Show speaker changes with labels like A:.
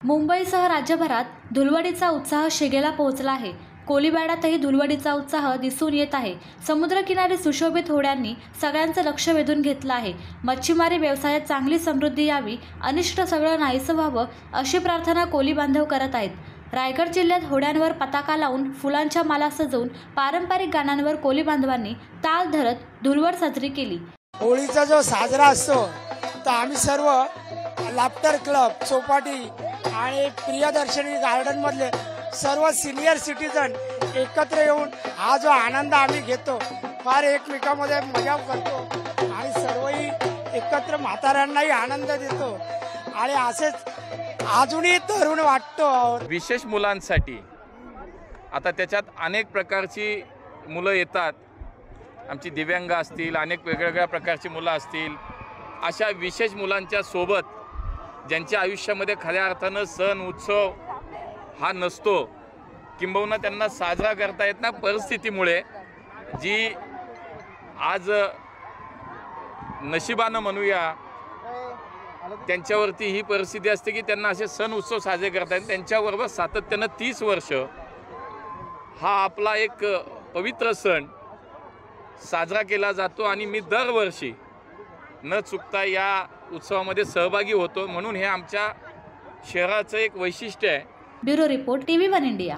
A: मुंबईसह राज्यभरात धुलवडीचा उत्साह शिगेला पोहोचला आहे। कोळीवाड्यातही धुलवडीचा उत्साह दिसून येत आहे। समुद्रकिनारी सुशोभित होड्यांनी सगळ्यांचं लक्ष वेधून घेतलं आहे। मच्छीमारी व्यवसायात चांगली समृद्धी यावी, अनिष्ट सगळं नाहीसं व्हावं अशी प्रार्थना कोळी बांधव करत आहेत। रायगड जिल्ह्यात होड्यांवर पताका लावून फुलांच्या माला सजवून पारंपरिक गाण्यांवर कोळी बांधवांनी ताल धरत धुलवड साजरी केली।
B: होळीचा जो साजरा असतो तर आम्ही सर्व लाफ्टर क्लब, चौपाटी आणि प्रियदर्शनी गार्डन मधले सर्व सिनियर सिटीजन एकत्र येऊन हा जो आनंद आम्ही घेतो, फार एकमेकांमध्ये मजा करतो आणि सर्वही एकत्र म्हाताऱ्यांनाही आनंद देतो आणि असेच अजूनही तरुण वाटतो।
C: विशेष मुलांसाठी आता त्याच्यात अनेक प्रकारची मुलं येतात। आमची दिव्यांग असतील, अनेक वेगवेगळ्या प्रकारची मुलं असतील। अशा विशेष मुलांच्या सोबत ज्यांच्या आयुष्यामध्ये खऱ्या अर्थानं सण उत्सव हा नसतो, किंबहुना त्यांना साजरा करता येत ना परिस्थितीमुळे, जी आज नशिबानं म्हणूया त्यांच्यावरती ही परिस्थिती असते की त्यांना असे सण उत्सव साजरे करता येत। त्यांच्याबरोबर सातत्यानं 30 वर्ष हा आपला एक पवित्र सण साजरा केला जातो आणि मी दरवर्षी न चुकता या उत्सवामध्ये सहभागी होतो। म्हणून हे आमच्या शहराचं एक वैशिष्ट्य आहे।
A: Bureau report, TV1 India.